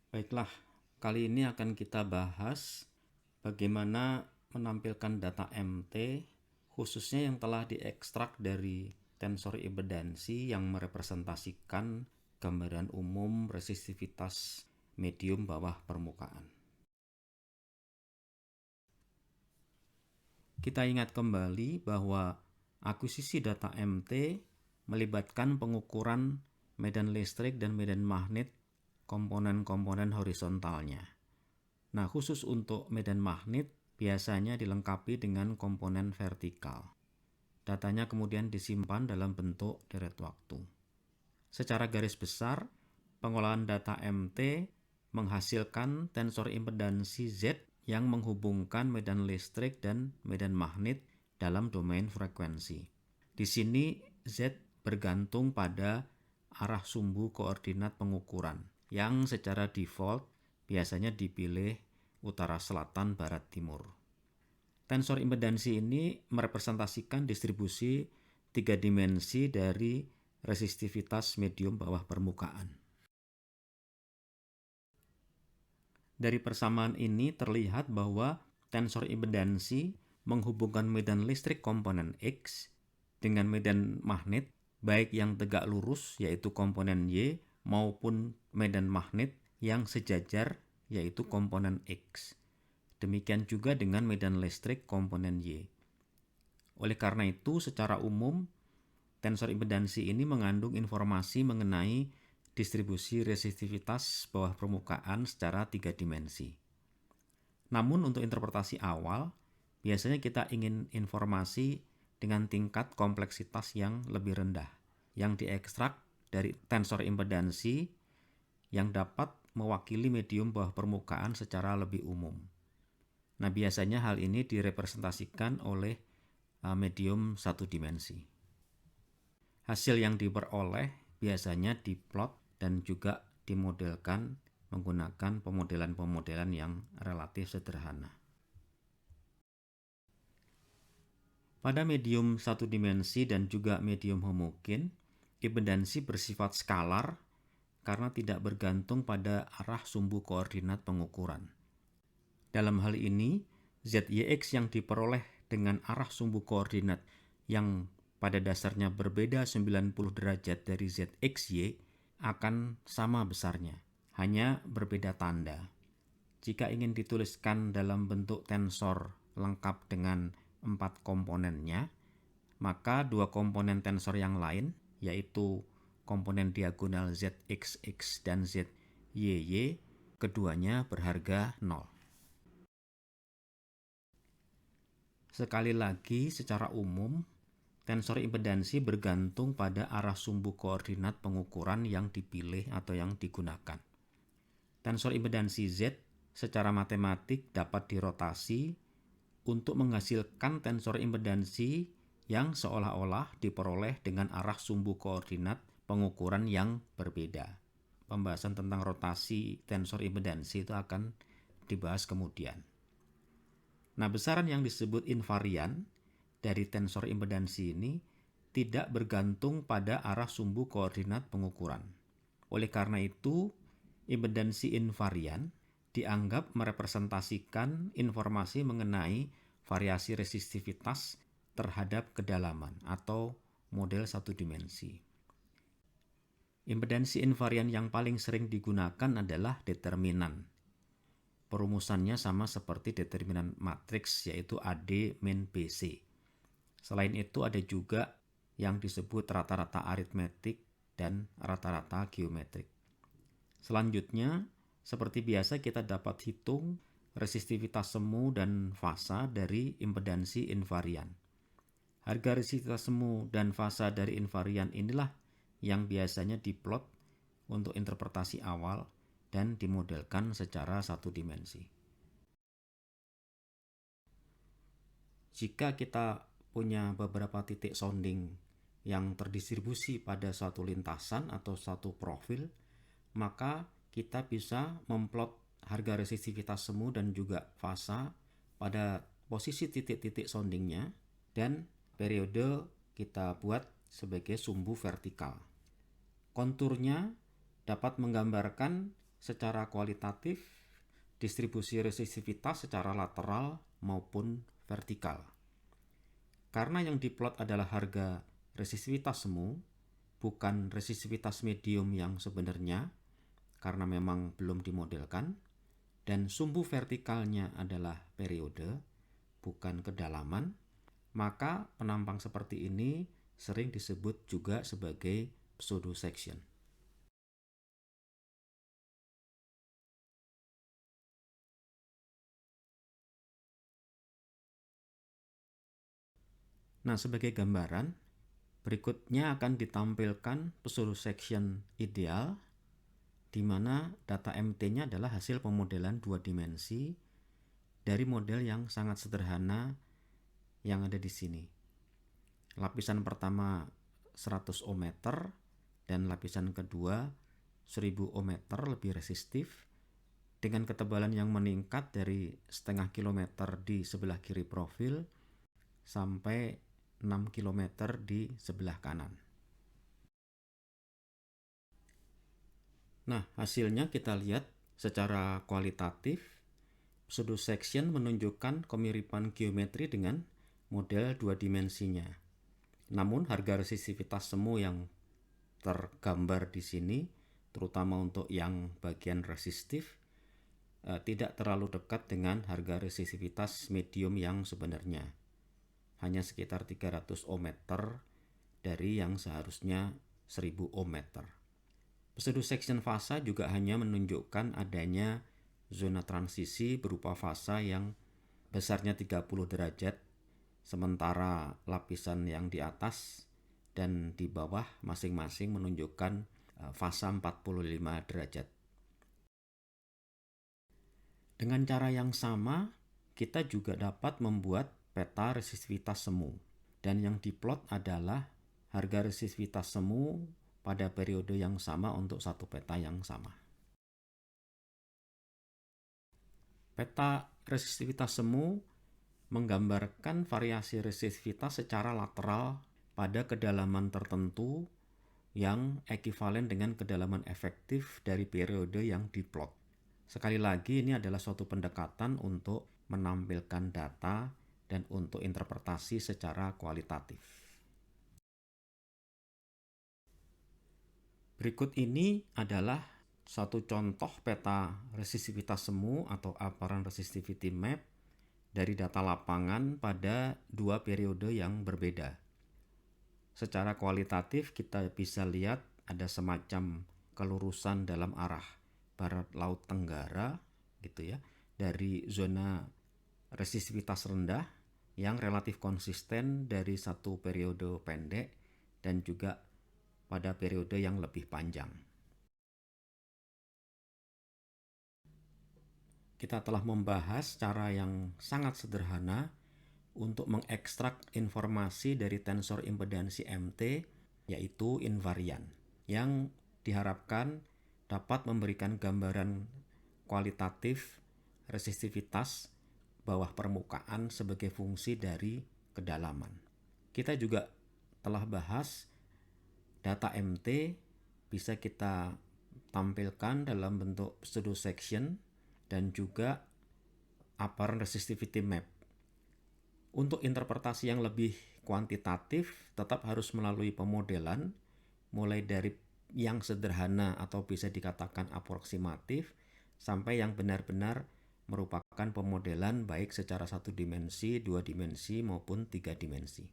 Baiklah, kali ini akan kita bahas bagaimana menampilkan data MT khususnya yang telah diekstrak dari tensor impedansi yang merepresentasikan gambaran umum resistivitas medium bawah permukaan. Kita ingat kembali bahwa akuisisi data MT melibatkan pengukuran medan listrik dan medan magnet komponen-komponen horizontalnya. Nah, khusus untuk medan magnet biasanya dilengkapi dengan komponen vertikal. Datanya kemudian disimpan dalam bentuk deret waktu. Secara garis besar, pengolahan data MT menghasilkan tensor impedansi Z yang menghubungkan medan listrik dan medan magnet dalam domain frekuensi. Di sini Z bergantung pada arah sumbu koordinat pengukuran yang secara default biasanya dipilih utara selatan barat timur. Tensor impedansi ini merepresentasikan distribusi 3 dimensi dari resistivitas medium bawah permukaan. Dari persamaan ini terlihat bahwa tensor impedansi menghubungkan medan listrik komponen X dengan medan magnet baik yang tegak lurus yaitu komponen Y maupun medan magnet yang sejajar yaitu komponen X. Demikian juga dengan medan listrik komponen Y. Oleh karena itu, secara umum, tensor impedansi ini mengandung informasi mengenai distribusi resistivitas bawah permukaan secara 3 dimensi. Namun untuk interpretasi awal, biasanya kita ingin informasi dengan tingkat kompleksitas yang lebih rendah, yang diekstrak dari tensor impedansi yang dapat mewakili medium bawah permukaan secara lebih umum. Nah, biasanya hal ini direpresentasikan oleh medium satu dimensi. Hasil yang diperoleh biasanya diplot dan juga dimodelkan menggunakan pemodelan-pemodelan yang relatif sederhana. Pada medium satu dimensi dan juga medium homogen, impedansi bersifat skalar karena tidak bergantung pada arah sumbu koordinat pengukuran. Dalam hal ini, ZYX yang diperoleh dengan arah sumbu koordinat yang pada dasarnya berbeda 90 derajat dari ZXY akan sama besarnya, hanya berbeda tanda. Jika ingin dituliskan dalam bentuk tensor lengkap dengan 4 komponennya, maka 2 komponen tensor yang lain, yaitu komponen diagonal ZXX dan ZYY, keduanya berharga 0. Sekali lagi, secara umum, tensor impedansi bergantung pada arah sumbu koordinat pengukuran yang dipilih atau yang digunakan. Tensor impedansi Z secara matematik dapat dirotasi untuk menghasilkan tensor impedansi yang seolah-olah diperoleh dengan arah sumbu koordinat pengukuran yang berbeda. Pembahasan tentang rotasi tensor impedansi itu akan dibahas kemudian. Nah, besaran yang disebut invarian dari tensor impedansi ini tidak bergantung pada arah sumbu koordinat pengukuran. Oleh karena itu, impedansi invarian dianggap merepresentasikan informasi mengenai variasi resistivitas terhadap kedalaman atau model satu dimensi. Impedansi invarian yang paling sering digunakan adalah determinan. Perumusannya sama seperti determinan matriks, yaitu AD min BC. Selain itu ada juga yang disebut rata-rata aritmetik dan rata-rata geometrik. Selanjutnya, seperti biasa kita dapat hitung resistivitas semu dan fasa dari impedansi invarian. Harga resistivitas semu dan fasa dari invarian inilah yang biasanya diplot untuk interpretasi awal dan dimodelkan secara satu dimensi. Jika kita punya beberapa titik sounding yang terdistribusi pada suatu lintasan atau suatu profil, maka kita bisa memplot harga resistivitas semu dan juga fasa pada posisi titik-titik soundingnya dan periode kita buat sebagai sumbu vertikal. Konturnya dapat menggambarkan secara kualitatif distribusi resistivitas secara lateral maupun vertikal. Karena yang diplot adalah harga resistivitas semu, bukan resistivitas medium yang sebenarnya, karena memang belum dimodelkan, dan sumbu vertikalnya adalah periode, bukan kedalaman, maka penampang seperti ini sering disebut juga sebagai pseudo section. Nah, sebagai gambaran, berikutnya akan ditampilkan pseudo section ideal, di mana data MT-nya adalah hasil pemodelan 2 dimensi dari model yang sangat sederhana yang ada di sini. Lapisan pertama 100 ohmmeter dan lapisan kedua 1000 ohmmeter lebih resistif dengan ketebalan yang meningkat dari setengah kilometer di sebelah kiri profil sampai 6 km di sebelah kanan. Nah, hasilnya kita lihat secara kualitatif, pseudo section menunjukkan kemiripan geometri dengan model 2 dimensinya. Namun harga resistivitas semu yang tergambar di sini, terutama untuk yang bagian resistif, tidak terlalu dekat dengan harga resistivitas medium yang sebenarnya. Hanya sekitar 300 ohmmeter dari yang seharusnya 1000 ohmmeter. Pseudo section fasa juga hanya menunjukkan adanya zona transisi berupa fasa yang besarnya 30 derajat, sementara lapisan yang di atas dan di bawah masing-masing menunjukkan fasa 45 derajat. Dengan cara yang sama, kita juga dapat membuat peta resistivitas semu. Dan yang diplot adalah harga resistivitas semu pada periode yang sama untuk satu peta yang sama. Peta resistivitas semu menggambarkan variasi resistivitas secara lateral pada kedalaman tertentu yang ekivalen dengan kedalaman efektif dari periode yang diplot. Sekali lagi, ini adalah suatu pendekatan untuk menampilkan data dan untuk interpretasi secara kualitatif. Berikut ini adalah satu contoh peta resistivitas semu atau apparent resistivity map dari data lapangan pada 2 periode yang berbeda. Secara kualitatif kita bisa lihat ada semacam kelurusan dalam arah barat laut tenggara gitu ya, dari zona resistivitas rendah yang relatif konsisten dari satu periode pendek dan juga pada periode yang lebih panjang. Kita telah membahas cara yang sangat sederhana untuk mengekstrak informasi dari tensor impedansi MT, yaitu invarian, yang diharapkan dapat memberikan gambaran kualitatif resistivitas bawah permukaan sebagai fungsi dari kedalaman. Kita juga telah bahas data MT bisa kita tampilkan dalam bentuk pseudo section dan juga apparent resistivity map. Untuk interpretasi yang lebih kuantitatif tetap harus melalui pemodelan, mulai dari yang sederhana atau bisa dikatakan aproksimatif sampai yang benar-benar merupakan pemodelan baik secara 1 dimensi, 2 dimensi maupun 3 dimensi.